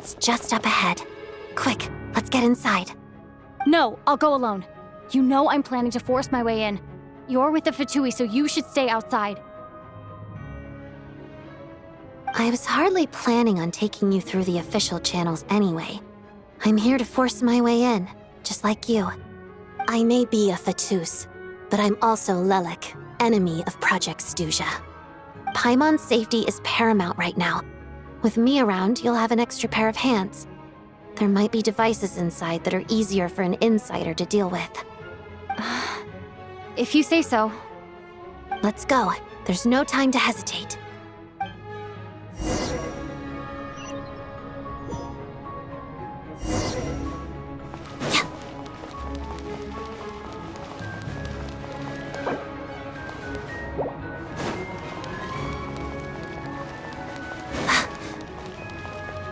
It's just up ahead. Quick, let's get inside. No, I'll go alone. You know I'm planning to force my way in. You're with the Fatui, so you should stay outside. I was hardly planning on taking you through the official channels anyway. I'm here to force my way in, just like you. I may be a Fatus, but I'm also Lelik, enemy of Project Stuja. Paimon's safety is paramount right now. With me around, you'll have an extra pair of hands. There might be devices inside that are easier for an insider to deal with. If you say so. Let's go. There's no time to hesitate.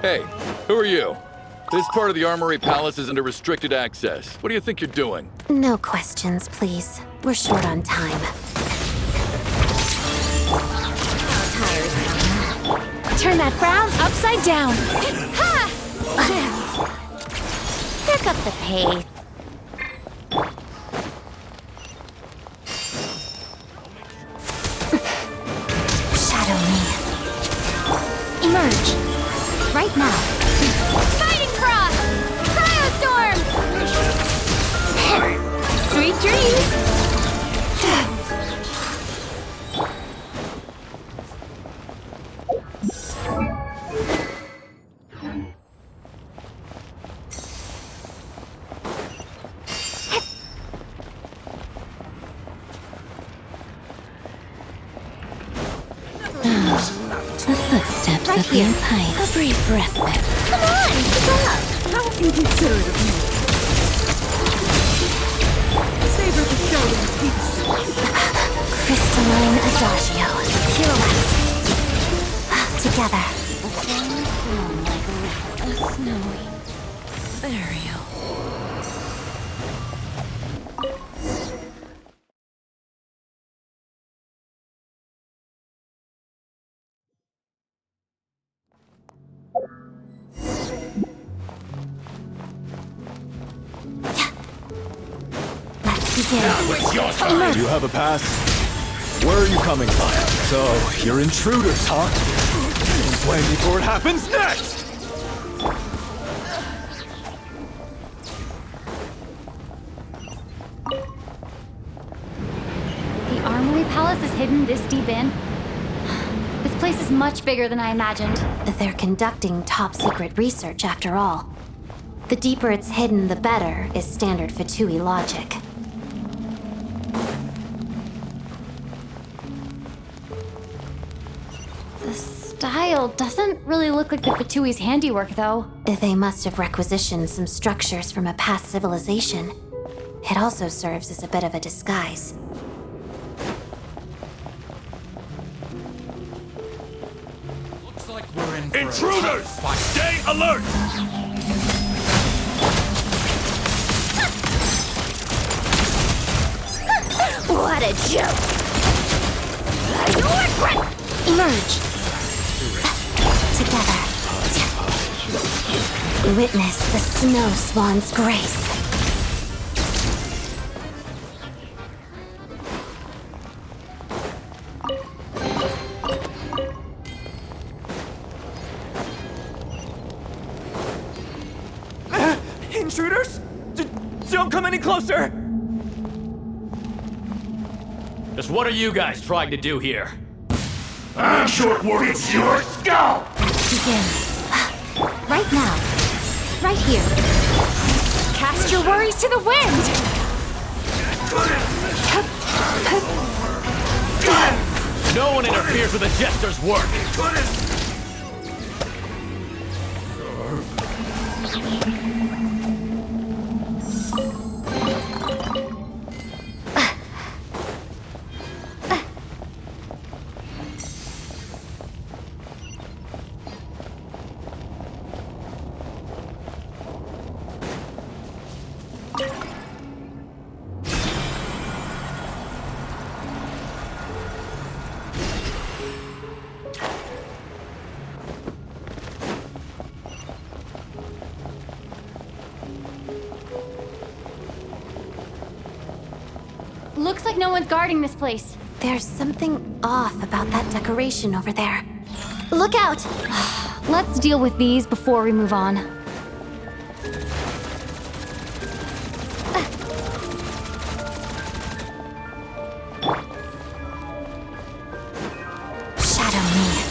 Hey, who are you? This part of the Armory Palace is under restricted access. What do you think you're doing? No questions, please. We're short on time. Turn that frown upside down. Ha! Pick up the pace. Shadow me. Emerge. Right now. Fighting Frost! Cryostorm! Sweet dreams! The footsteps Right of here. your pipe. A brief respite. Come on, keep up! How inconsiderate of me. Savor the show in peace. Crystalline adagio. Pirouette. Together. A snowy burial. Let's begin. Do you have a pass? Where are you coming from? So, you're intruders, huh? When before it happens next! The Armory Palace is hidden this deep in? This place is much bigger than I imagined. They're conducting top-secret research, after all. The deeper it's hidden, the better, is standard Fatui logic. The style doesn't really look like the Fatui's handiwork, though. They must have requisitioned some structures from a past civilization. It also serves as a bit of a disguise. Looks like we're in for Intruders! a tough fight. Stay alert! What a joke! Emerge! Together. Witness the snow swan's grace. Intruders? Don't come any closer! Just what are you guys trying to do here? I'm short it's your skull! Begin. Right now. Right here. Cast your worries to the wind! No one interferes with the Jester's work! Looks like no one's guarding this place. There's something off about that decoration over there. Look out! Let's deal with these before we move on. Shadow me.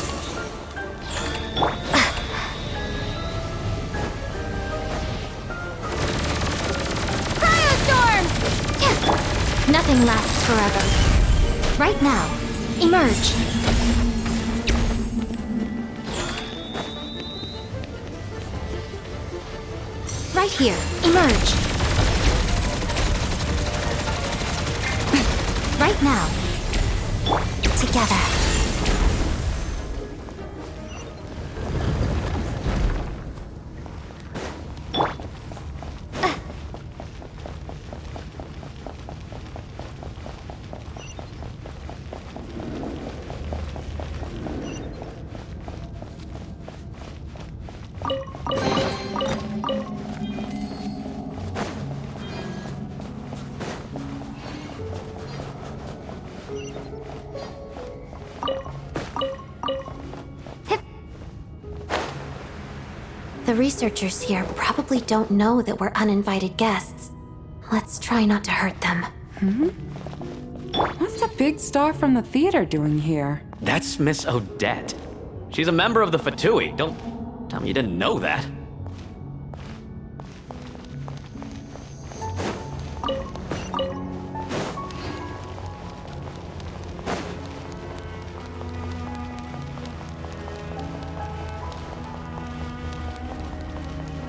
Nothing lasts forever. Right now, emerge. Right here, emerge. Right now. Together. The researchers here probably don't know that we're uninvited guests. Let's try not to hurt them. What's the big star from the theater doing here? That's Miss Odette. She's a member of the Fatui. Don't tell me you didn't know that.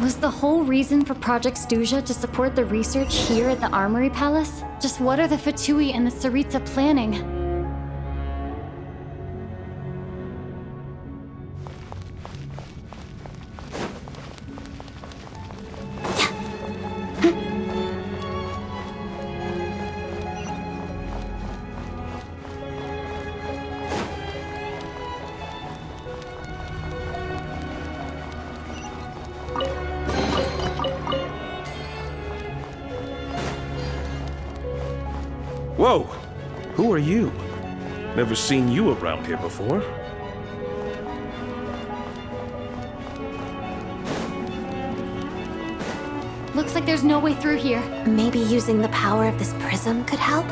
Was the whole reason for Project Stuja to support the research here at the Armory Palace? Just what are the Fatui and the Tsaritsa planning? Whoa! Who are you? Never seen you around here before. Looks like there's no way through here. Maybe using the power of this prism could help?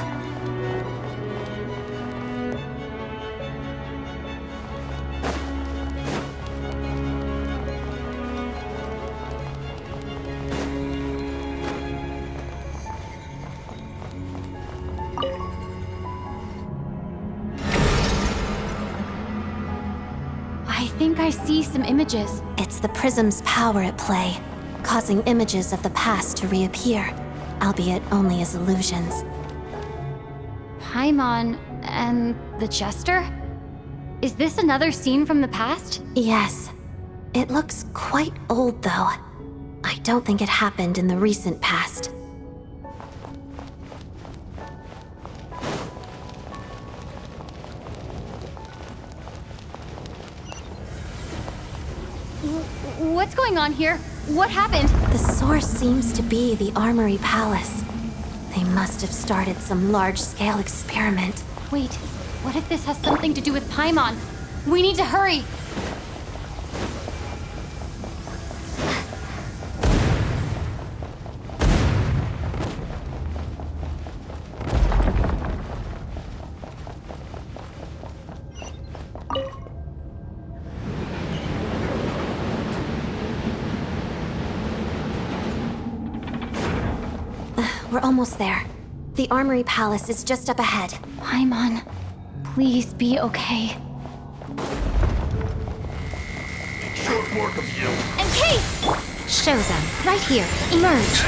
I think I see some images. It's the prism's power at play, causing images of the past to reappear, albeit only as illusions. Paimon and the Jester? Is this another scene from the past? Yes. It looks quite old, though. I don't think it happened in the recent past. What's going on here? What happened? The source seems to be the Armory Palace. They must have started some large-scale experiment. Wait, what if this has something to do with Paimon? We need to hurry! We're almost there. The Armory Palace is just up ahead. Paimon, please be okay. Short work of you. And Case! Show them. Right here. Emerge.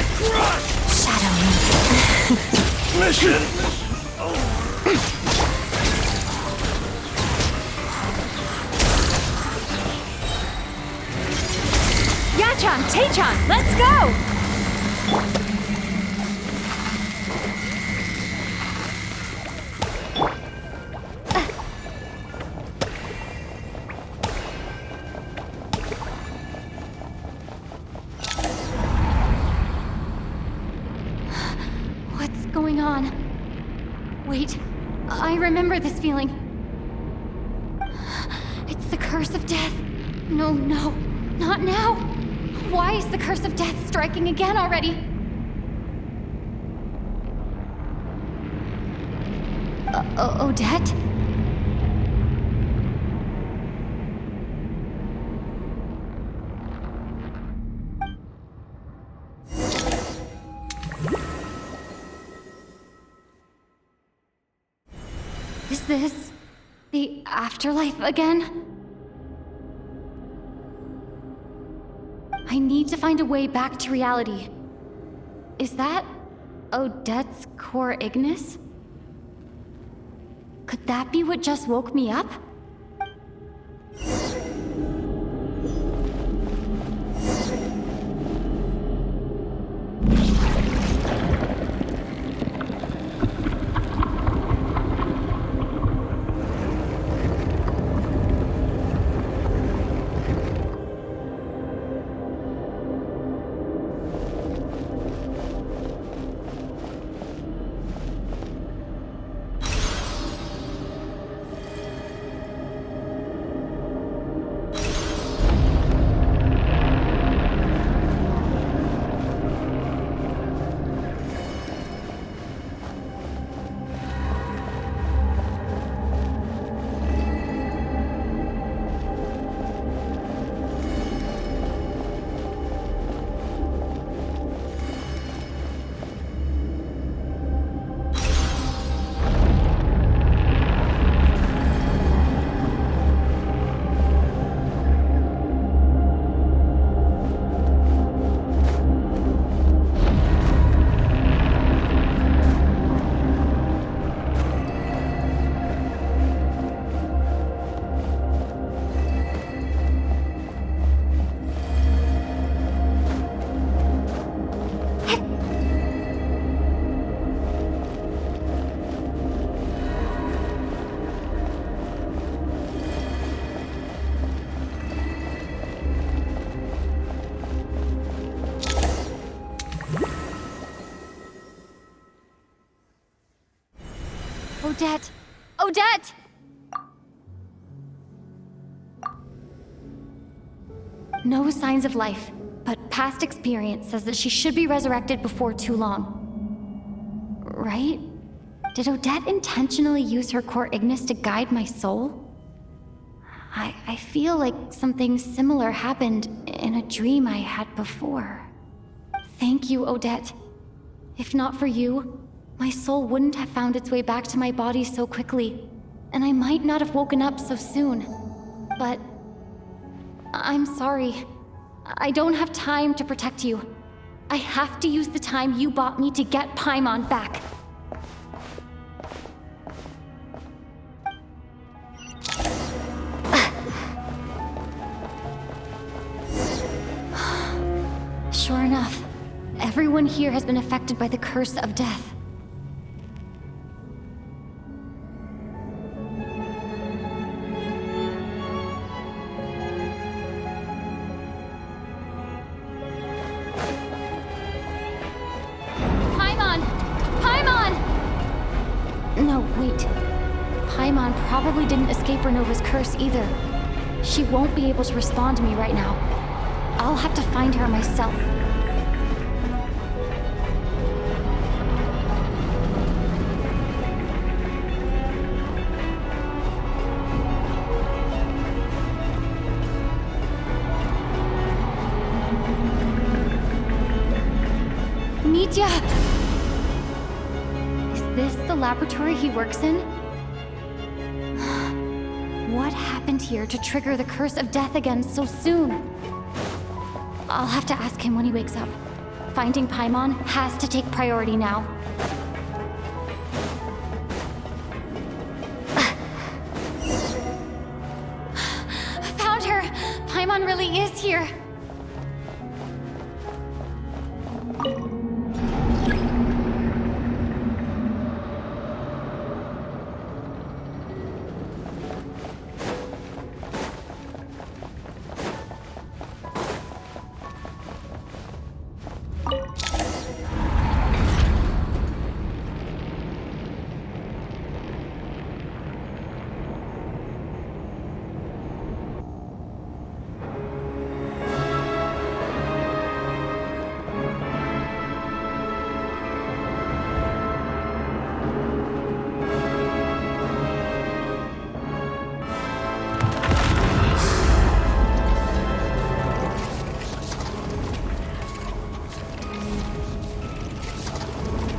Shadow me. Mission! Yachan, Taechan, let's go! What's going on? remember this feeling. It's the curse of death. No, no, not now. Why is the curse of death striking again already? Odette? Is this the afterlife again? I need to find a way back to reality. Is that Odette's core Ignis? Could that be what just woke me up? Odette! Odette! No signs of life, but past experience says that she should be resurrected before too long. Right? Did Odette intentionally use her core Ignis to guide my soul? I feel like something similar happened in a dream I had before. Thank you, Odette. If not for you, my soul wouldn't have found its way back to my body so quickly, and I might not have woken up so soon. But I'm sorry. I don't have time to protect you. I have to use the time you bought me to get Paimon back. Sure enough, everyone here has been affected by the curse of death. Paimon probably didn't escape Renova's curse either. She won't be able to respond to me right now. I'll have to find her myself. Nitya! Is this the laboratory he works in? What happened here to trigger the curse of death again so soon? I'll have to ask him when he wakes up. Finding Paimon has to take priority now. Found her! Paimon really is here!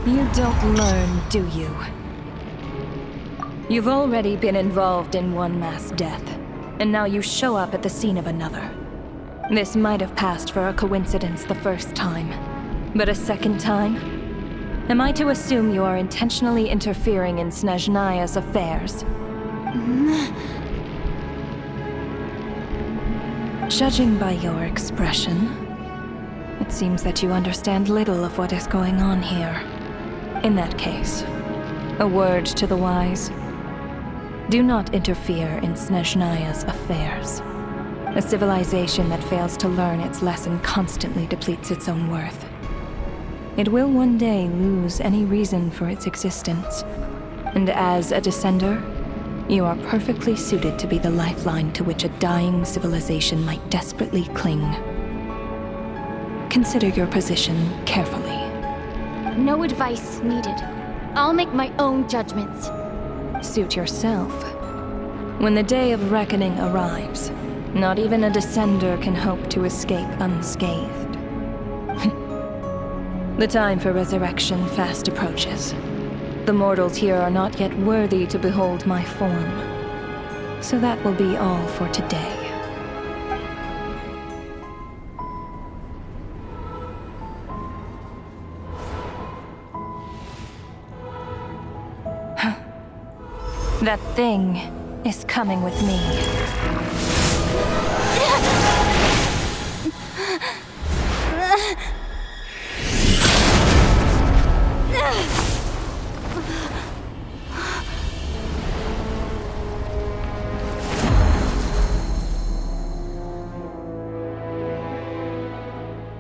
You don't learn, do you? You've already been involved in one mass death, and now you show up at the scene of another. This might have passed for a coincidence the first time, but a second time? Am I to assume you are intentionally interfering in Snezhnaya's affairs? Judging by your expression, it seems that you understand little of what is going on here. In that case, a word to the wise. Do not interfere in Snezhnaya's affairs. A civilization that fails to learn its lesson constantly depletes its own worth. It will one day lose any reason for its existence. And as a descender, you are perfectly suited to be the lifeline to which a dying civilization might desperately cling. Consider your position carefully. No advice needed. I'll make my own judgments. Suit yourself. When the day of reckoning arrives, not even a descender can hope to escape unscathed. The time for resurrection fast approaches. The mortals here are not yet worthy to behold my form. So that will be all for today. That thing is coming with me.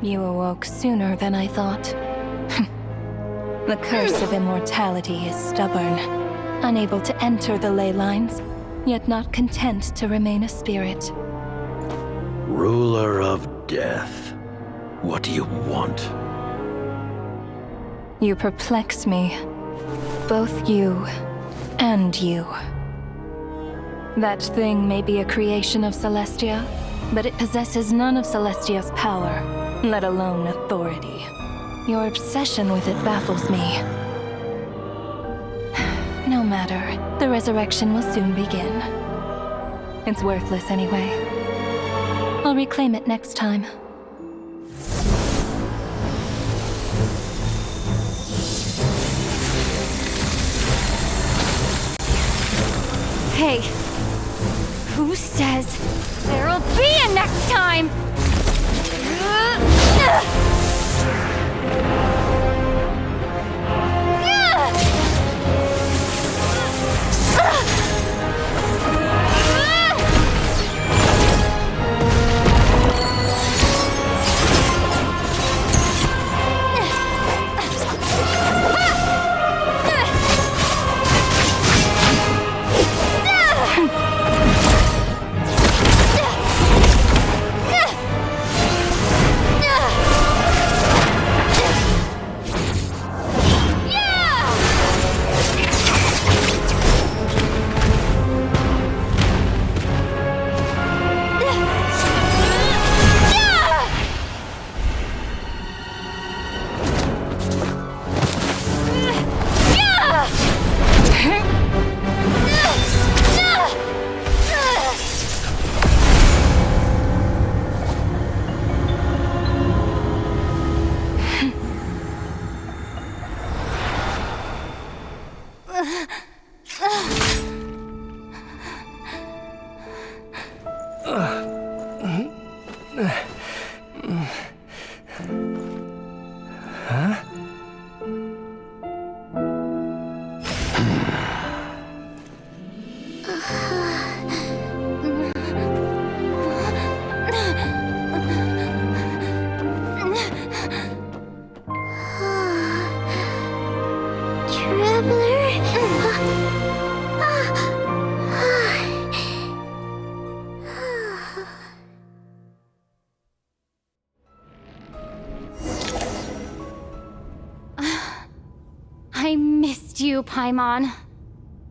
You awoke sooner than I thought. The curse of immortality is stubborn, unable to enter the ley lines, yet not content to remain a spirit. Ruler of death. What do you want? You perplex me. Both you and you. That thing may be a creation of Celestia, but it possesses none of Celestia's power, let alone authority. Your obsession with it baffles me. No matter, the resurrection will soon begin. It's worthless anyway. I'll reclaim it next time. Hey, who says there'll be a next time? I missed you, Paimon. What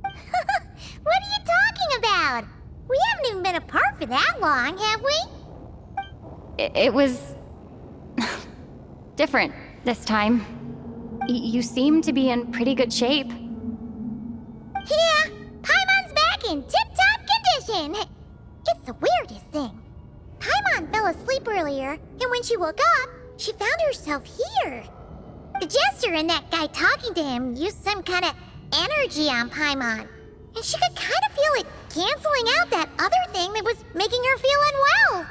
are you talking about? We haven't even been apart for that long, have we? It was... different this time. You seem to be in pretty good shape. Yeah, Paimon's back in tip-top condition. It's the weirdest thing. Paimon fell asleep earlier, and when she woke up, she found herself here. The Jester and that guy talking to him used some kind of energy on Paimon, and she could kind of feel it canceling out that other thing that was making her feel unwell.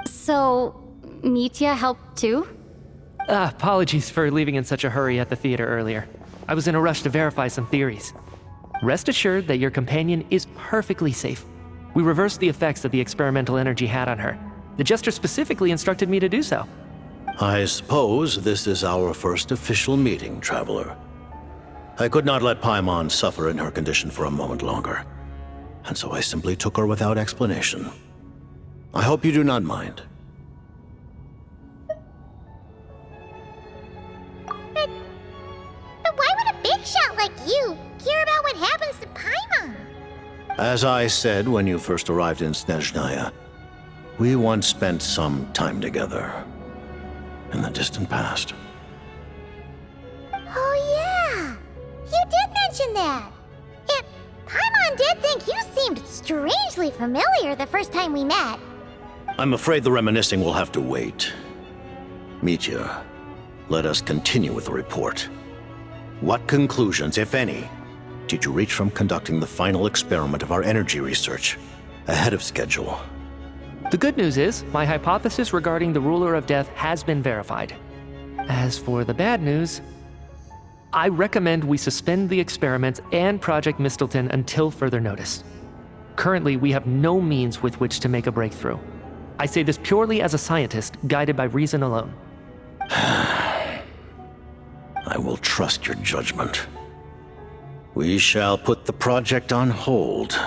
So, Mitya helped too? Apologies for leaving in such a hurry at the theater earlier. I was in a rush to verify some theories. Rest assured that your companion is perfectly safe. We reversed the effects that the experimental energy had on her. The Jester specifically instructed me to do so. I suppose this is our first official meeting, Traveler. I could not let Paimon suffer in her condition for a moment longer, and so I simply took her without explanation. I hope you do not mind. But why would a big shot like you care about what happens to Paimon? As I said when you first arrived in Snezhnaya, we once spent some time together in the distant past. Oh yeah, you did mention that. Yet, Paimon did think you seemed strangely familiar the first time we met. I'm afraid the reminiscing will have to wait. Mitya, let us continue with the report. What conclusions, if any, did you reach from conducting the final experiment of our energy research ahead of schedule? The good news is, my hypothesis regarding the Ruler of Death has been verified. As for the bad news, I recommend we suspend the experiments and Project Mistleton until further notice. Currently, we have no means with which to make a breakthrough. I say this purely as a scientist, guided by reason alone. I will trust your judgment. We shall put the project on hold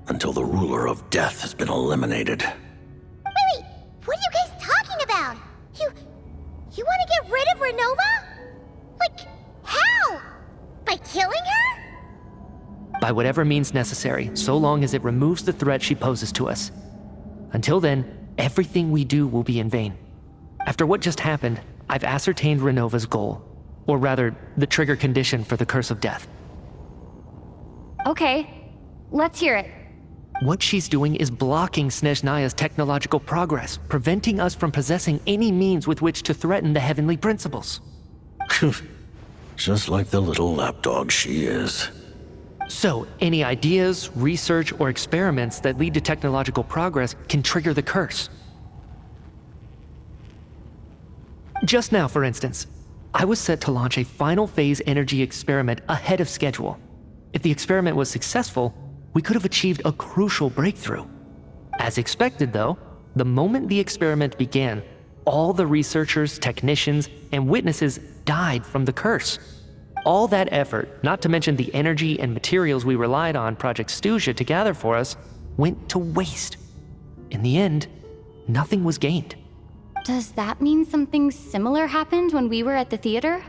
until the Ruler of Death has been eliminated. Wait, what are you guys talking about? You want to get rid of Renova? Like, how? By killing her? By whatever means necessary, so long as it removes the threat she poses to us. Until then, everything we do will be in vain. After what just happened, I've ascertained Renova's goal. Or rather, the trigger condition for the Curse of Death. Okay, let's hear it. What she's doing is blocking Snezhnaya's technological progress, preventing us from possessing any means with which to threaten the heavenly principles. Just like the little lapdog she is. So, any ideas, research, or experiments that lead to technological progress can trigger the curse. Just now, for instance, I was set to launch a final phase energy experiment ahead of schedule. If the experiment was successful, we could have achieved a crucial breakthrough. As expected, though, the moment the experiment began, all the researchers, technicians, and witnesses died from the curse. All that effort, not to mention the energy and materials we relied on Project Stuja to gather for us, went to waste. In the end, nothing was gained. Does that mean something similar happened when we were at the theater?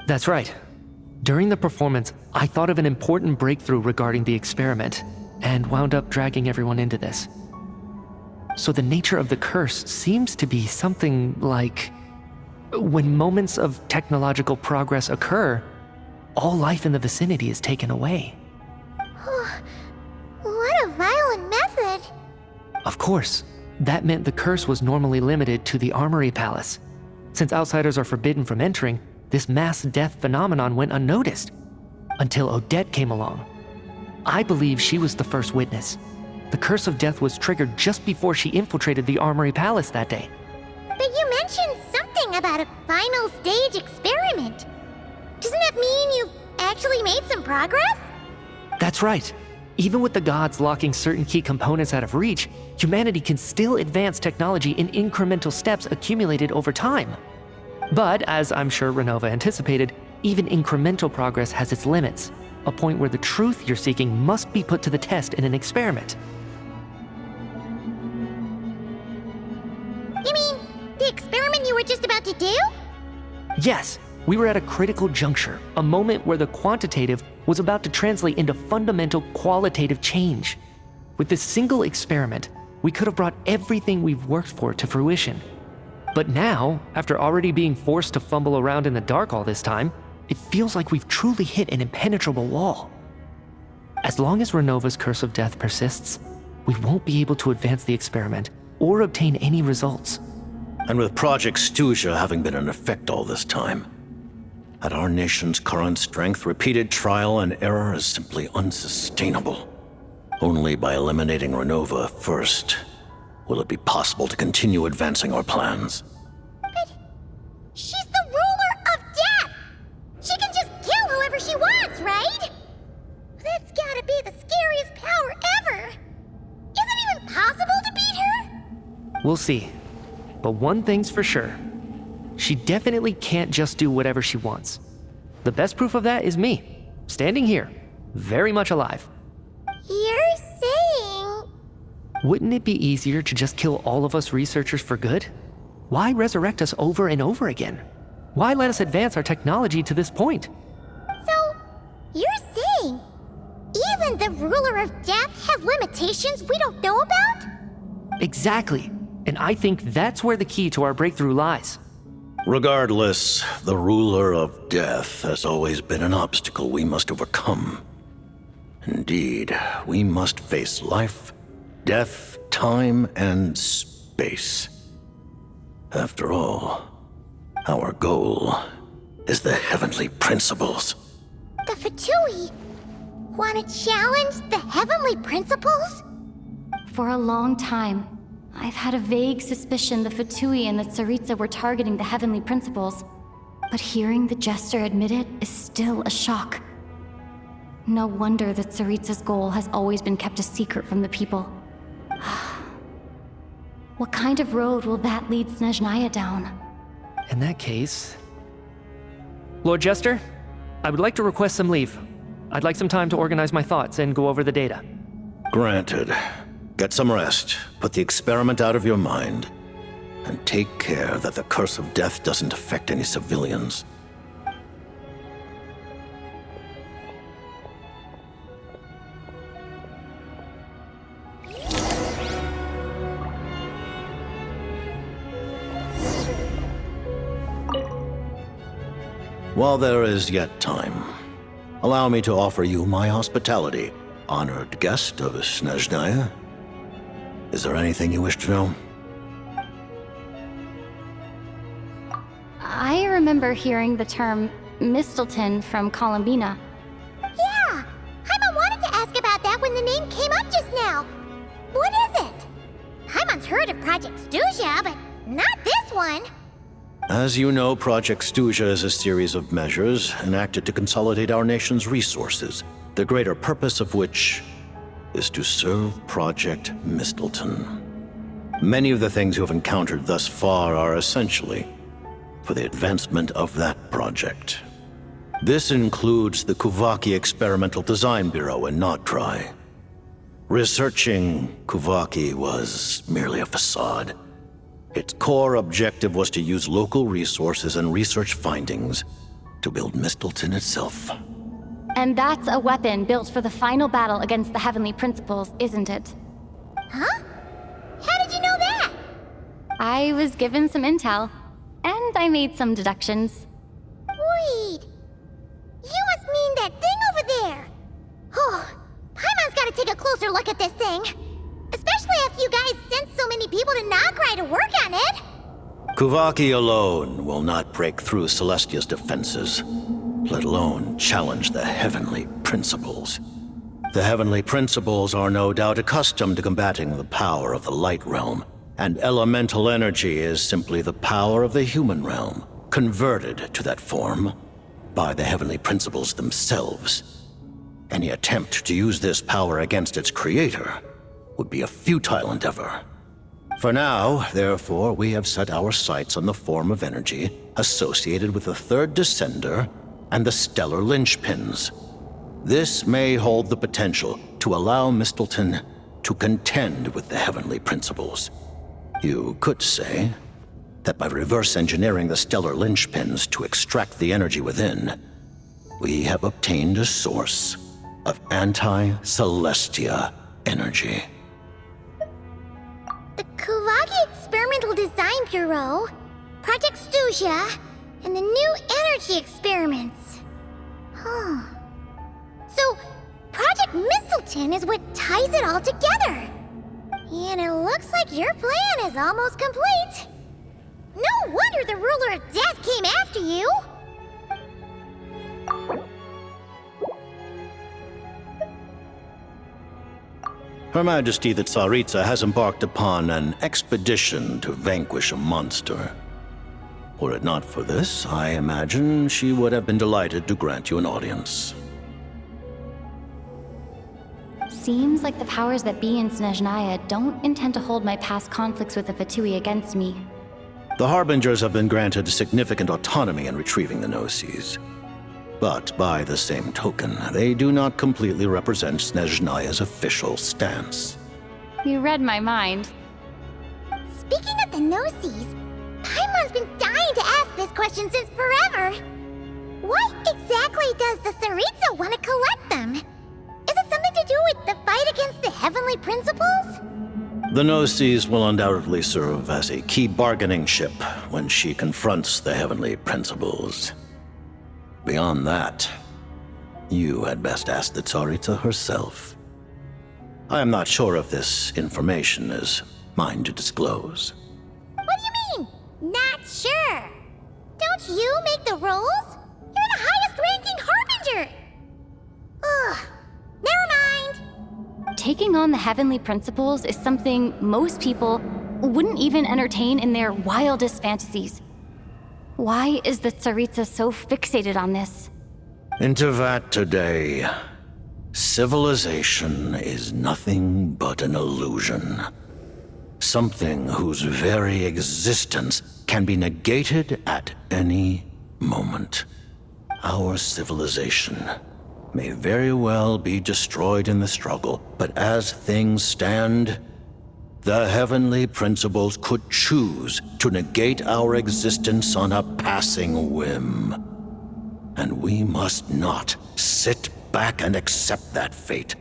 That's right. During the performance, I thought of an important breakthrough regarding the experiment, and wound up dragging everyone into this. So the nature of the curse seems to be something like, when moments of technological progress occur, all life in the vicinity is taken away. What a violent method. Of course, that meant the curse was normally limited to the Armory Palace. Since outsiders are forbidden from entering, this mass death phenomenon went unnoticed, until Odette came along. I believe she was the first witness. The Curse of Death was triggered just before she infiltrated the Armory Palace that day. But you mentioned something about a final stage experiment. Doesn't that mean you've actually made some progress? That's right. Even with the gods locking certain key components out of reach, humanity can still advance technology in incremental steps accumulated over time. But, as I'm sure Renova anticipated, even incremental progress has its limits, a point where the truth you're seeking must be put to the test in an experiment. You mean the experiment you were just about to do? Yes, we were at a critical juncture, a moment where the quantitative was about to translate into fundamental qualitative change. With this single experiment, we could have brought everything we've worked for to fruition. But now, after already being forced to fumble around in the dark all this time, it feels like we've truly hit an impenetrable wall. As long as Renova's curse of death persists, we won't be able to advance the experiment or obtain any results. And with Project Stuja having been in effect all this time, at our nation's current strength, repeated trial and error is simply unsustainable. Only by eliminating Renova first will it be possible to continue advancing our plans. But she's the ruler of death! She can just kill whoever she wants, right? That's gotta be the scariest power ever! Is it even possible to beat her? We'll see. But one thing's for sure. She definitely can't just do whatever she wants. The best proof of that is me, standing here, very much alive. You're saying... Wouldn't it be easier to just kill all of us researchers for good? Why resurrect us over and over again? Why let us advance our technology to this point? So, you're saying even the ruler of death has limitations we don't know about? Exactly. And I think that's where the key to our breakthrough lies. Regardless, the ruler of death has always been an obstacle we must overcome. Indeed, we must face life, death, time, and space. After all, our goal is the heavenly principles. The Fatui want to challenge the heavenly principles? For a long time, I've had a vague suspicion the Fatui and the Tsaritsa were targeting the heavenly principles. But hearing the Jester admit it is still a shock. No wonder that Tsaritsa's goal has always been kept a secret from the people. What kind of road will that lead Snezhnaya down? In that case... Lord Jester, I would like to request some leave. I'd like some time to organize my thoughts and go over the data. Granted. Get some rest, put the experiment out of your mind, and take care that the curse of death doesn't affect any civilians. While there is yet time, allow me to offer you my hospitality, honored guest of Snezhnaya. Is there anything you wish to know? I remember hearing the term Mistleton from Columbina. Yeah! Paimon wanted to ask about that when the name came up just now. What is it? Paimon's heard of Project Stuja, but not this one. As you know, Project Stuja is a series of measures enacted to consolidate our nation's resources, the greater purpose of which is to serve Project Mistleton. Many of the things you have encountered thus far are essentially for the advancement of that project. This includes the Kuvaki Experimental Design Bureau in Notdry. Researching Kuvaki was merely a facade. Its core objective was to use local resources and research findings to build Mistleton itself. And that's a weapon built for the final battle against the Heavenly Principles, isn't it? Huh? How did you know that? I was given some intel, and I made some deductions. Wait. You must mean that thing over there. Oh, Paimon's gotta take a closer look at this thing. Especially after you guys sent so many people to Notdry to work on it. Kuvaki alone will not break through Celestia's defenses, let alone challenge the Heavenly Principles. The Heavenly Principles are no doubt accustomed to combating the power of the Light Realm, and elemental energy is simply the power of the human realm, converted to that form by the Heavenly Principles themselves. Any attempt to use this power against its creator would be a futile endeavor. For now, therefore, we have set our sights on the form of energy associated with the Third Descender and the stellar linchpins. This may hold the potential to allow Mistleton to contend with the Heavenly Principles. You could say that by reverse engineering the stellar linchpins to extract the energy within, we have obtained a source of anti-Celestia energy. The Kuvaki Experimental Design Bureau? Project Stusia, and the new energy experiments. Huh. So, Project Mistleton is what ties it all together. And it looks like your plan is almost complete. No wonder the Ruler of Death came after you! Her Majesty the Tsaritsa has embarked upon an expedition to vanquish a monster. Were it not for this, I imagine she would have been delighted to grant you an audience. Seems like the powers that be in Snezhnaya don't intend to hold my past conflicts with the Fatui against me. The Harbingers have been granted significant autonomy in retrieving the Gnosis. But by the same token, they do not completely represent Snezhnaya's official stance. You read my mind. Speaking of the Gnosis, Paimon's been dying to ask this question since forever. Why exactly does the Tsaritsa want to collect them? Is it something to do with the fight against the Heavenly Principles? The Gnosis will undoubtedly serve as a key bargaining chip when she confronts the Heavenly Principles. Beyond that, you had best ask the Tsaritsa herself. I am not sure if this information is mine to disclose. What do you mean, not sure? Don't you make the rules? You're the highest-ranking Harbinger! Ugh, never mind. Taking on the Heavenly Principles is something most people wouldn't even entertain in their wildest fantasies. Why is the Tsaritsa so fixated on this? In Tevat today, civilization is nothing but an illusion. Something whose very existence can be negated at any moment. Our civilization may very well be destroyed in the struggle, but as things stand, the Heavenly Principles could choose to negate our existence on a passing whim. And we must not sit back and accept that fate.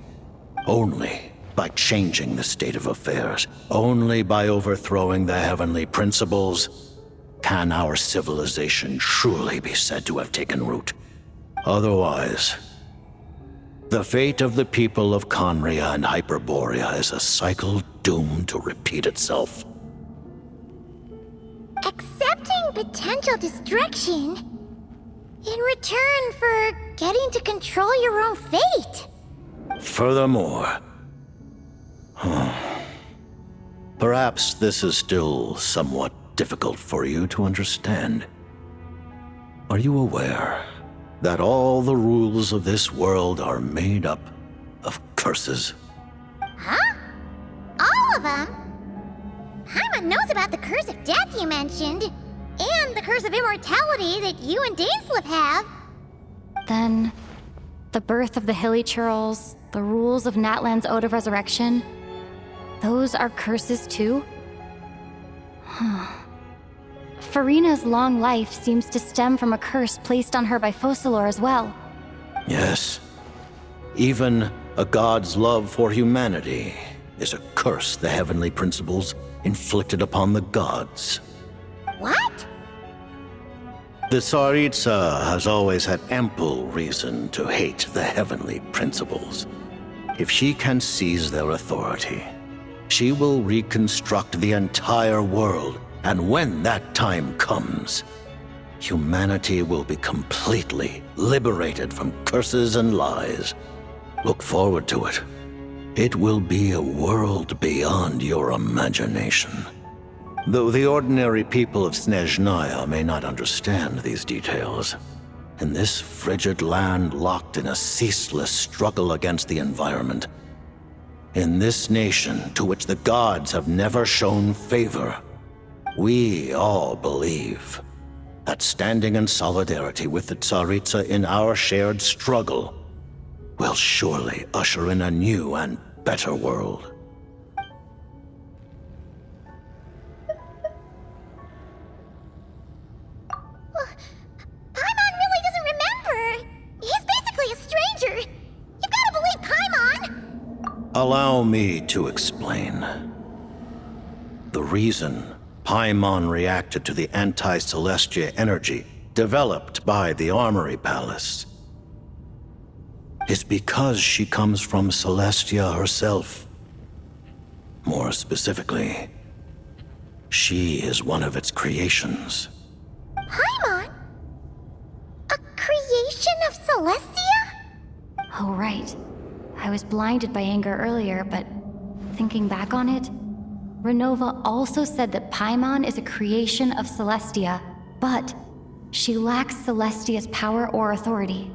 Only by changing the state of affairs, only by overthrowing the Heavenly Principles, can our civilization truly be said to have taken root. Otherwise, the fate of the people of Conria and Hyperborea is a cycle doomed to repeat itself. Accepting potential destruction in return for getting to control your own fate. Furthermore, perhaps this is still somewhat difficult for you to understand. Are you aware that all the rules of this world are made up of curses? Huh? All of them? Paimon knows about the curse of death you mentioned, and the curse of immortality that you and Dainsleif have. Then, the birth of the Hilly Churls, the rules of Natlan's Ode of Resurrection, those are curses too? Farina's long life seems to stem from a curse placed on her by Focalor as well. Yes. Even a god's love for humanity is a curse the Heavenly Principles inflicted upon the gods. What? The Tsaritsa has always had ample reason to hate the Heavenly Principles. If she can seize their authority, she will reconstruct the entire world, and when that time comes, humanity will be completely liberated from curses and lies. Look forward to it. It will be a world beyond your imagination. Though the ordinary people of Snezhnaya may not understand these details, in this frigid land locked in a ceaseless struggle against the environment, in this nation to which the gods have never shown favor, we all believe that standing in solidarity with the Tsaritsa in our shared struggle will surely usher in a new and better world. Paimon really doesn't remember. He's basically a stranger. You've got to believe Paimon. Allow me to explain. The reason Paimon reacted to the anti-Celestia energy developed by the Armory Palace. It's because she comes from Celestia herself. More specifically, she is one of its creations. Paimon? A creation of Celestia? Oh, right. I was blinded by anger earlier, but thinking back on it, Renova also said that Paimon is a creation of Celestia, but she lacks Celestia's power or authority.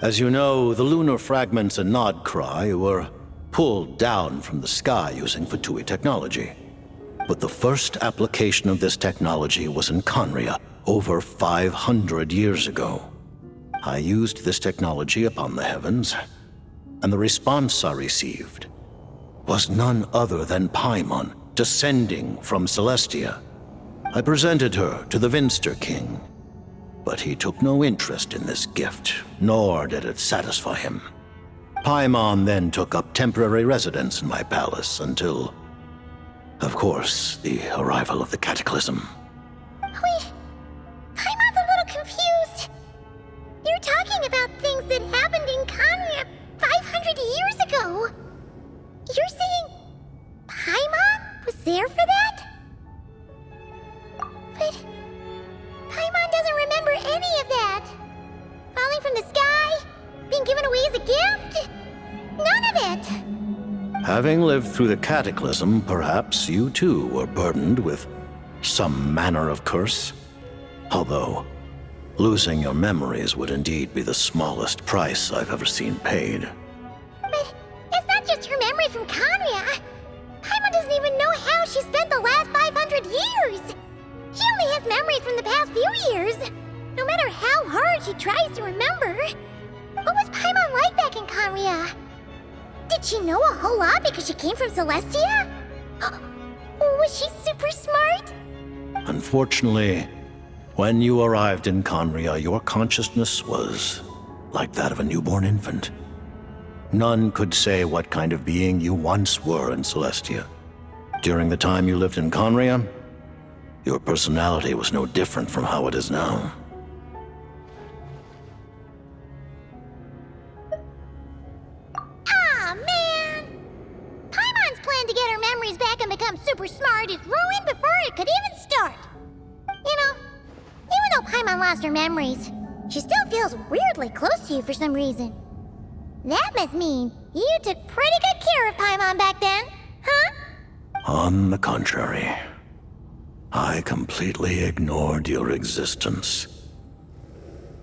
As you know, the lunar fragments in Nodcry were pulled down from the sky using Fatui technology. But the first application of this technology was in Conria over 500 years ago. I used this technology upon the heavens, and the response I received was none other than Paimon descending from Celestia. I presented her to the Vinster King, but he took no interest in this gift, nor did it satisfy him. Paimon then took up temporary residence in my palace until, of course, the arrival of the Cataclysm. Wait, Paimon's a little confused. You're talking about things that happened in Conria 500 years ago. You're saying Paimon was there for that? But Paimon doesn't remember any of that. Falling from the sky? Being given away as a gift? None of it! Having lived through the Cataclysm, perhaps you too were burdened with some manner of curse. Although, losing your memories would indeed be the smallest price I've ever seen paid. But it's not just her memory from Conria. Paimon doesn't even know how she spent the last 500 years. She only has memories from the past few years. No matter how hard she tries to remember. What was Paimon like back in Conria? Did she know a whole lot because she came from Celestia? Was she super smart? Unfortunately, when you arrived in Conria, your consciousness was like that of a newborn infant. None could say what kind of being you once were in Celestia. During the time you lived in Conria, your personality was no different from how it is now. Aw, man! Paimon's plan to get her memories back and become super smart is ruined before it could even start. You know, even though Paimon lost her memories, she still feels weirdly close to you for some reason. That must mean you took pretty good care of Paimon back then, huh? On the contrary, I completely ignored your existence.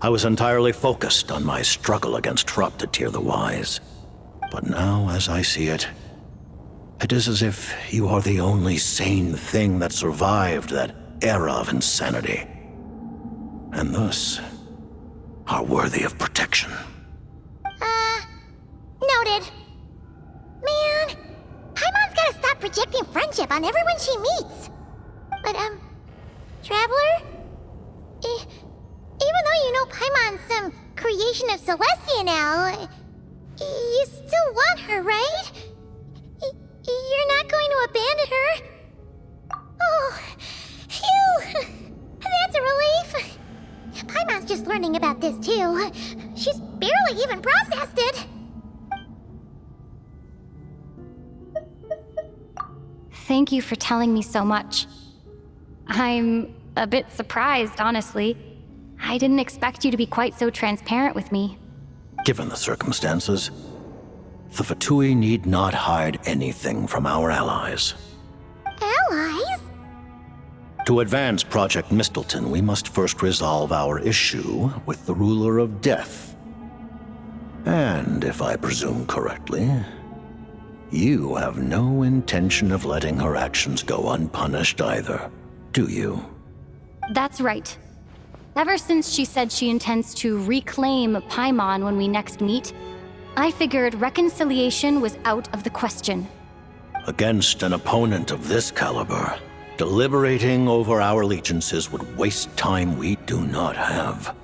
I was entirely focused on my struggle against Troptatir the Wise. But now, as I see it, it is as if you are the only sane thing that survived that era of insanity. And thus, are worthy of protection. Noted. Man, Paimon's gotta stop projecting friendship on everyone she meets. But, Traveler? Even though you know Paimon's some creation of Celestia now, you still want her, right? You're not going to abandon her? Oh, phew! That's a relief. Paimon's just learning about this, too. She's barely even processed it. Thank you for telling me so much. I'm a bit surprised, honestly. I didn't expect you to be quite so transparent with me. Given the circumstances, the Fatui need not hide anything from our allies. Allies? To advance Project Mistleton, we must first resolve our issue with the Ruler of Death. And if I presume correctly, you have no intention of letting her actions go unpunished either, do you? That's right. Ever since she said she intends to reclaim Paimon when we next meet, I figured reconciliation was out of the question. Against an opponent of this caliber, deliberating over our allegiances would waste time we do not have.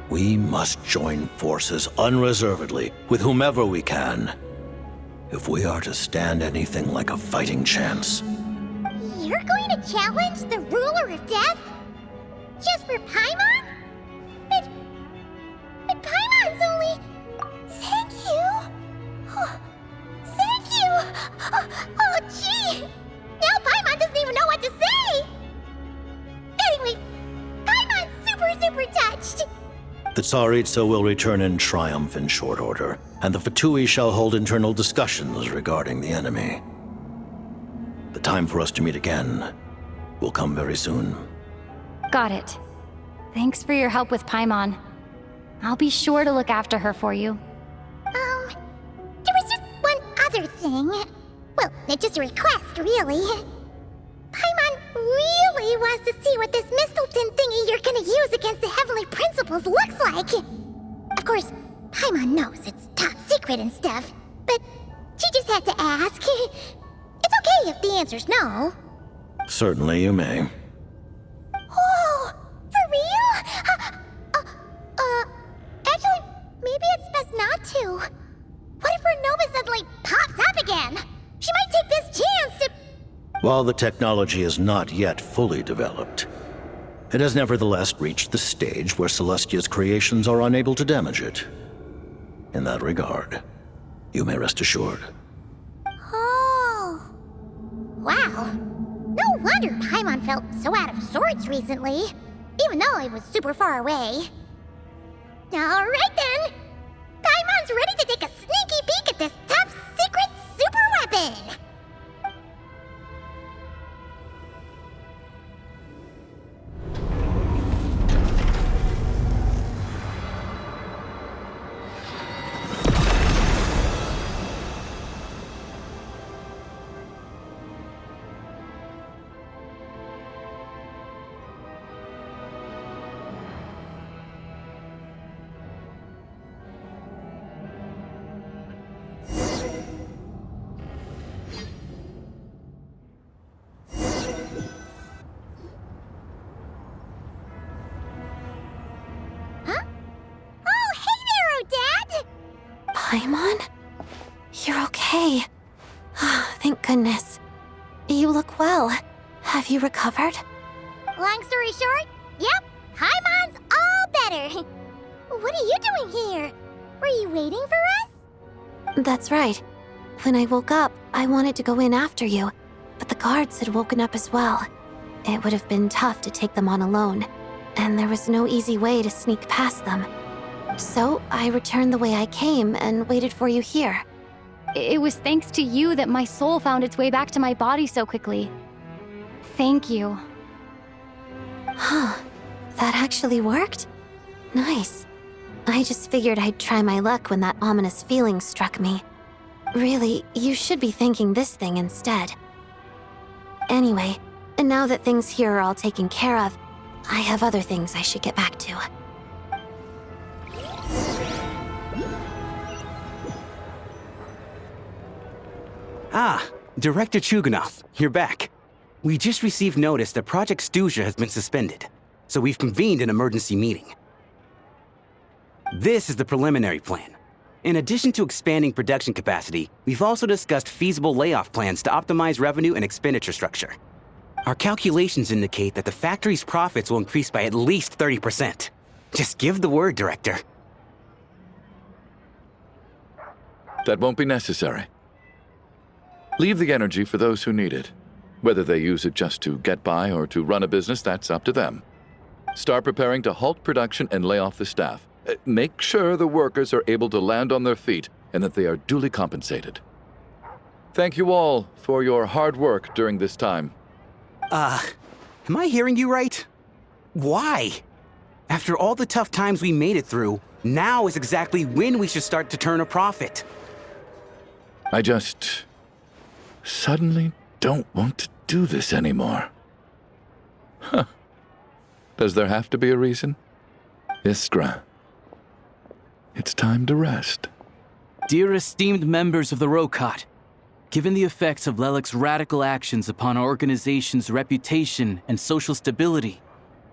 We must join forces unreservedly with whomever we can, if we are to stand anything like a fighting chance. You're you're going to challenge the ruler of death? Just for Paimon? But Paimon's only... Thank you. Oh, thank you. Oh, gee. Now Paimon doesn't even know what to say. Anyway, Paimon's super touched. The Tsaritsa will return in triumph in short order, and the Fatui shall hold internal discussions regarding the enemy. The time for us to meet again will come very soon. Got it. Thanks for your help with Paimon. I'll be sure to look after her for you. There was just one other thing. Well, it's just a request, really. Paimon really wants to see what this Mistleton thingy you're gonna use against the Heavenly Principles looks like. Of course, Paimon knows it's top secret and stuff, but she just had to ask. It's okay if the answer's no. Certainly you may. Oh, for real? Actually, maybe it's best not to. What if her Nova suddenly pops up again? She might take this chance to... While the technology is not yet fully developed, it has nevertheless reached the stage where Celestia's creations are unable to damage it. In that regard, you may rest assured. Oh. Wow. No wonder Paimon felt so out of sorts recently, even though it was super far away. Alright then! Paimon's ready to take a sneaky peek at this top secret super weapon! Paimon? You're okay. Thank goodness. You look well. Have you recovered? Long story short, yep, Paimon's all better. What are you doing here? Were you waiting for us? That's right. When I woke up, I wanted to go in after you, but the guards had woken up as well. It would have been tough to take them on alone, and there was no easy way to sneak past them. So I returned the way I came and waited for you here. It was thanks to you that my soul found its way back to my body so quickly. Thank you. Huh. That actually worked? Nice. I just figured I'd try my luck when that ominous feeling struck me. Really, you should be thanking this thing instead. Anyway, now that things here are all taken care of, I have other things I should get back to. Ah, Director Chuganov, you're back. We just received notice that Project Stuja has been suspended, so we've convened an emergency meeting. This is the preliminary plan. In addition to expanding production capacity, we've also discussed feasible layoff plans to optimize revenue and expenditure structure. Our calculations indicate that the factory's profits will increase by at least 30%. Just give the word, Director. That won't be necessary. Leave the energy for those who need it. Whether they use it just to get by or to run a business, that's up to them. Start preparing to halt production and lay off the staff. Make sure the workers are able to land on their feet and that they are duly compensated. Thank you all for your hard work during this time. Am I hearing you right? Why? After all the tough times we made it through, now is exactly when we should start to turn a profit. I just suddenly don't want to do this anymore. Huh. Does there have to be a reason? Iskra, it's time to rest. Dear esteemed members of the Rokot, given the effects of Lelic's radical actions upon our organization's reputation and social stability,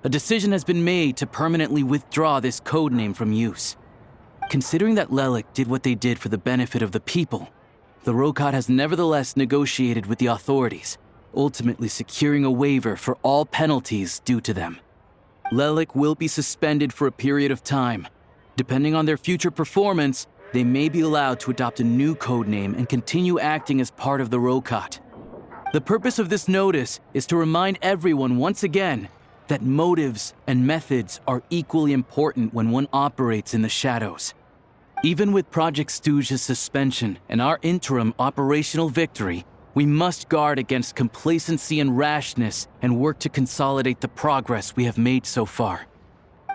a decision has been made to permanently withdraw this codename from use. Considering that Lelic did what they did for the benefit of the people, the Rokot has nevertheless negotiated with the authorities, ultimately securing a waiver for all penalties due to them. Lelik will be suspended for a period of time. Depending on their future performance, they may be allowed to adopt a new codename and continue acting as part of the Rokat. The purpose of this notice is to remind everyone once again that motives and methods are equally important when one operates in the shadows. Even with Project Stooge's suspension and our interim operational victory, we must guard against complacency and rashness and work to consolidate the progress we have made so far.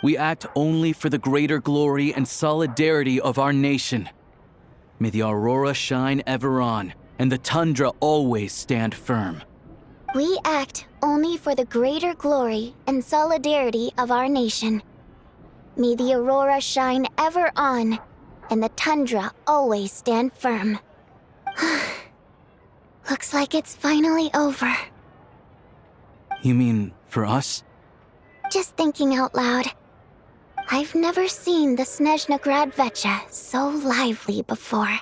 We act only for the greater glory and solidarity of our nation. May the aurora shine ever on, and the tundra always stand firm. We act only for the greater glory and solidarity of our nation. May the aurora shine ever on, and the tundra always stand firm. Looks like it's finally over. You mean for us? Just thinking out loud. I've never seen the Snezhna Grad Vecha so lively before.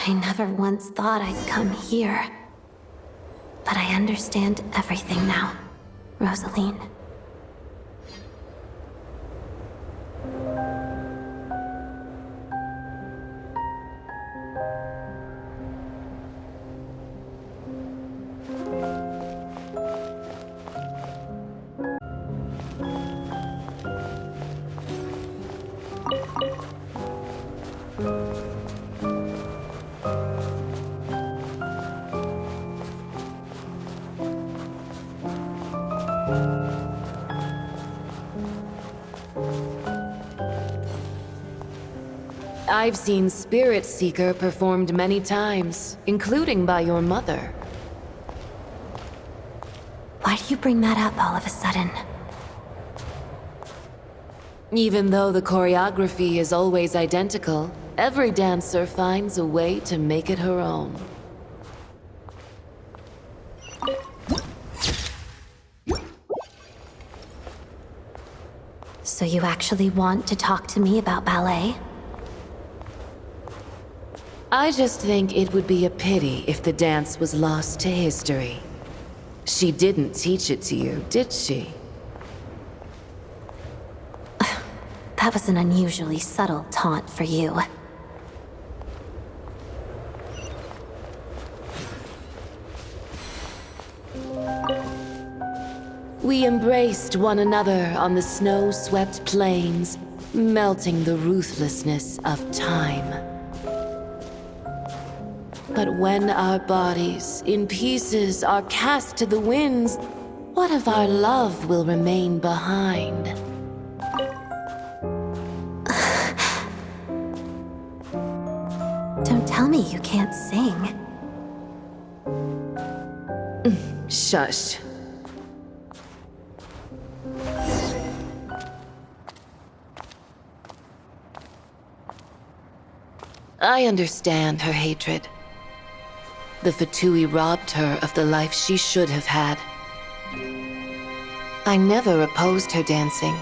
I never once thought I'd come here. But I understand everything now, Rosaline. I've seen Spirit Seeker performed many times, including by your mother. Why do you bring that up all of a sudden? Even though the choreography is always identical, every dancer finds a way to make it her own. So you actually want to talk to me about ballet? I just think it would be a pity if the dance was lost to history. She didn't teach it to you, did she? That was an unusually subtle taunt for you. We embraced one another on the snow-swept plains, melting the ruthlessness of time. But when our bodies, in pieces, are cast to the winds, what of our love will remain behind? Don't tell me you can't sing. Shush. I understand her hatred. The Fatui robbed her of the life she should have had. I never opposed her dancing.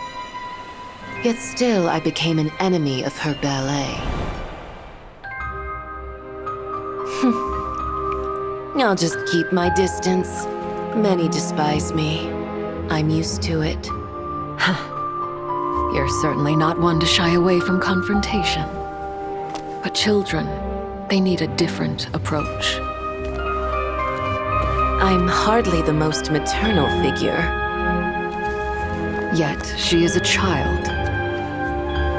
Yet still I became an enemy of her ballet. I'll just keep my distance. Many despise me. I'm used to it. You're certainly not one to shy away from confrontation. But children, they need a different approach. I'm hardly the most maternal figure. Yet, she is a child.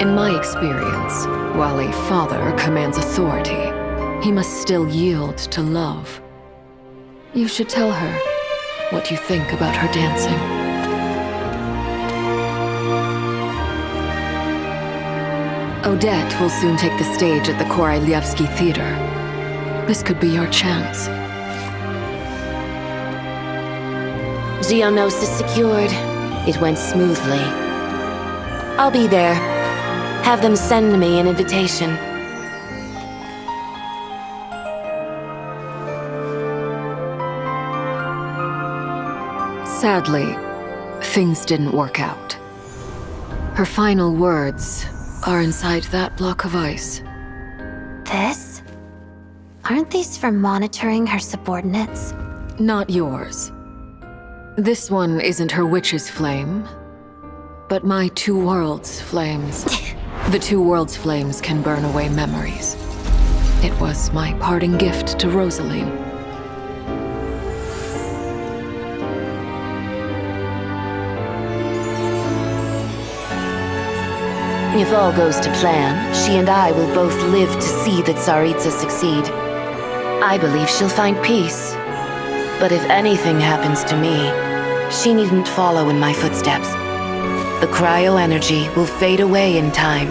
In my experience, while a father commands authority, he must still yield to love. You should tell her what you think about her dancing. Odette will soon take the stage at the Koralyevsky Theater. This could be your chance. Geonosis secured. It went smoothly. I'll be there. Have them send me an invitation. Sadly, things didn't work out. Her final words are inside that block of ice. This? Aren't these for monitoring her subordinates? Not yours. This one isn't her witch's flame, but my two worlds' flames. The two worlds' flames can burn away memories. It was my parting gift to Rosaline. If all goes to plan, she and I will both live to see that Tsaritsa succeed. I believe she'll find peace. But if anything happens to me, she needn't follow in my footsteps. The cryo-energy will fade away in time.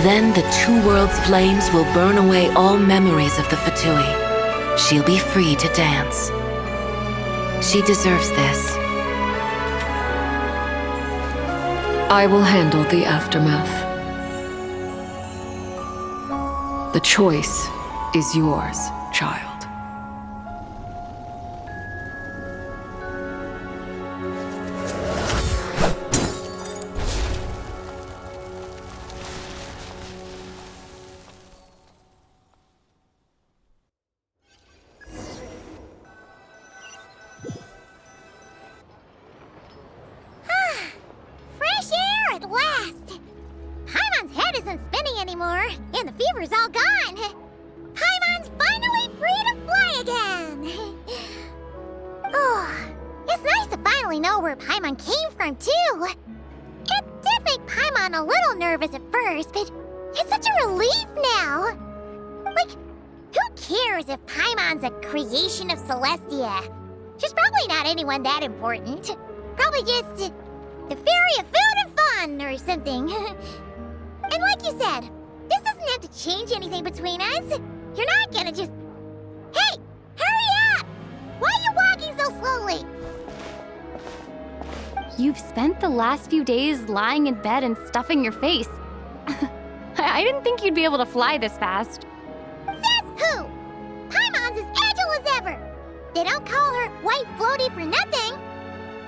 Then the two worlds' flames will burn away all memories of the Fatui. She'll be free to dance. She deserves this. I will handle the aftermath. The choice is yours, child. Fresh air at last! Paimon's head isn't spinning anymore, and the fever's all gone. Paimon's finally free to fly again! Oh, it's nice to finally know where Paimon came from, too. It did make Paimon a little nervous at first, but it's such a relief now. Like, who cares if Paimon's a creation of Celestia? She's probably not anyone that important. Probably just the fairy of food and fun or something. And like you said, this doesn't have to change anything between us. You're not gonna just... Hey! Hurry up! Why are you walking so slowly? You've spent the last few days lying in bed and stuffing your face. I didn't think you'd be able to fly this fast. Says who? Paimon's as agile as ever. They don't call her White Floaty for nothing.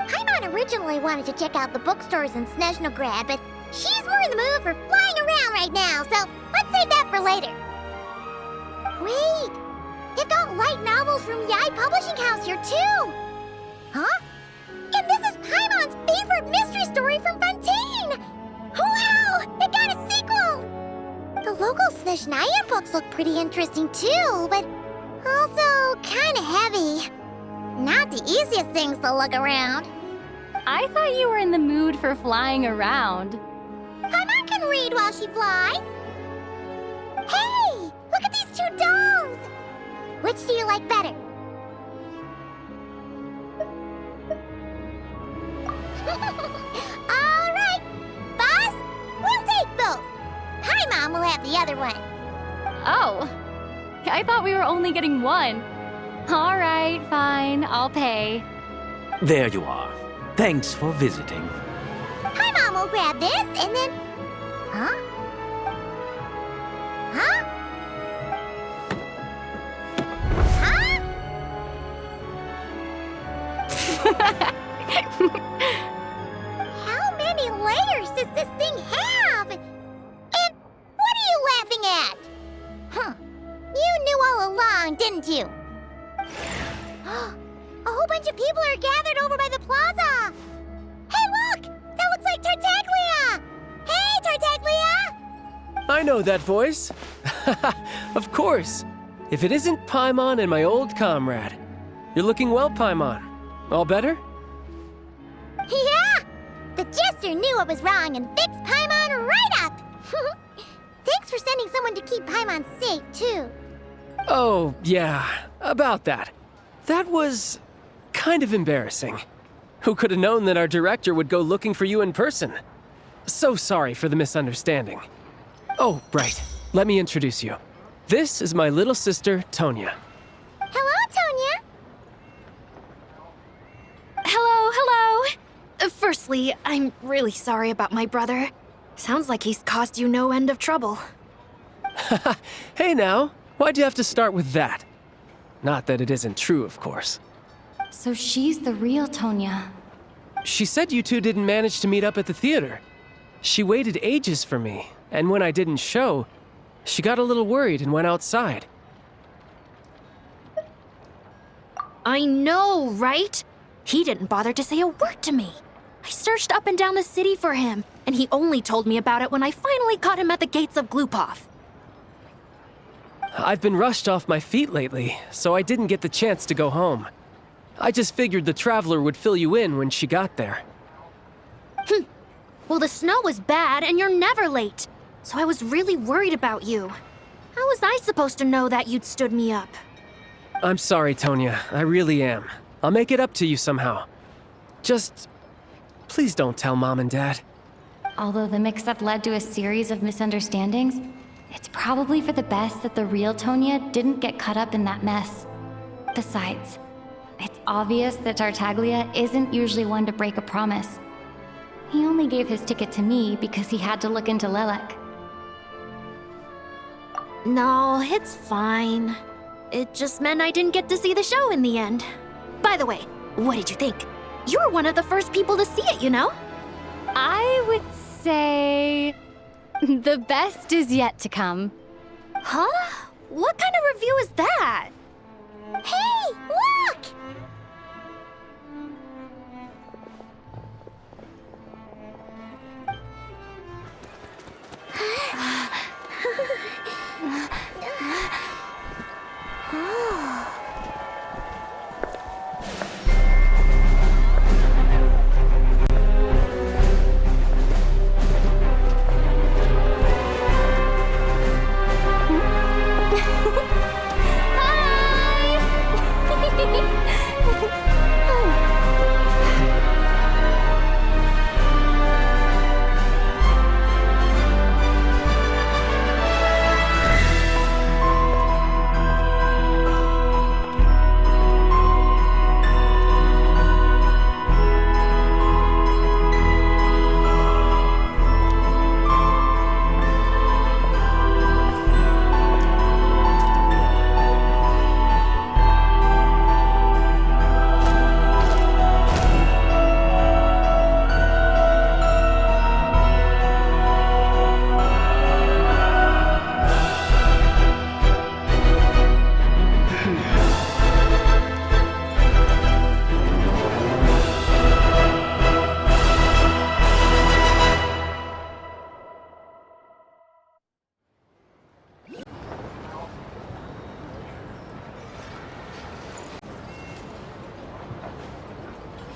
Paimon originally wanted to check out the bookstores in Snezhnograd, but she's more in the mood for flying around right now, so let's save that for later. Wait, they've got light novels from Yai Publishing House here too. Huh? And this is Paimon's favorite mystery story from Fontaine! Wow! It got a sequel! The local Snezhnaya books look pretty interesting too, but also kinda heavy. Not the easiest things to look around. I thought you were in the mood for flying around. Paimon can read while she flies. Hey! Look at these two dolls! Which do you like better? Alright! Boss, we'll take both. Paimon will have the other one. Oh, I thought we were only getting one. All right, fine, I'll pay. There you are. Thanks for visiting. Paimon will grab this and then... Huh? Huh? How many layers does this thing have? And what are you laughing at? Huh. You knew all along, didn't you? A whole bunch of people are gathered over by the plaza. Hey, look! That looks like Tartaglia! Hey, Tartaglia! I know that voice. Of course. If it isn't Paimon and my old comrade. You're looking well, Paimon. All better? Yeah! The Jester knew what was wrong and fixed Paimon right up! Thanks for sending someone to keep Paimon safe, too. Oh, yeah. About that. That was... kind of embarrassing. Who could have known that our director would go looking for you in person? So sorry for the misunderstanding. Oh, right. Let me introduce you. This is my little sister, Tonya. Hello, Tonya. Hello. Firstly, I'm really sorry about my brother. Sounds like he's caused you no end of trouble. Hey now, why'd you have to start with that? Not that it isn't true, of course. So she's the real Tonya. She said you two didn't manage to meet up at the theater. She waited ages for me, and when I didn't show, she got a little worried and went outside. I know, right? He didn't bother to say a word to me. I searched up and down the city for him, and he only told me about it when I finally caught him at the gates of Glupov. I've been rushed off my feet lately, so I didn't get the chance to go home. I just figured the Traveler would fill you in when she got there. Well, the snow was bad, and you're never late. So I was really worried about you. How was I supposed to know that you'd stood me up? I'm sorry, Tonya. I really am. I'll make it up to you somehow. Just... please don't tell Mom and Dad. Although the mix-up led to a series of misunderstandings, it's probably for the best that the real Tonya didn't get caught up in that mess. Besides, it's obvious that Tartaglia isn't usually one to break a promise. He only gave his ticket to me because he had to look into Lilac. No, it's fine. It just meant I didn't get to see the show in the end. By the way, what did you think? You were one of the first people to see it, you know? I would say... the best is yet to come. Huh? What kind of review is that? Hey,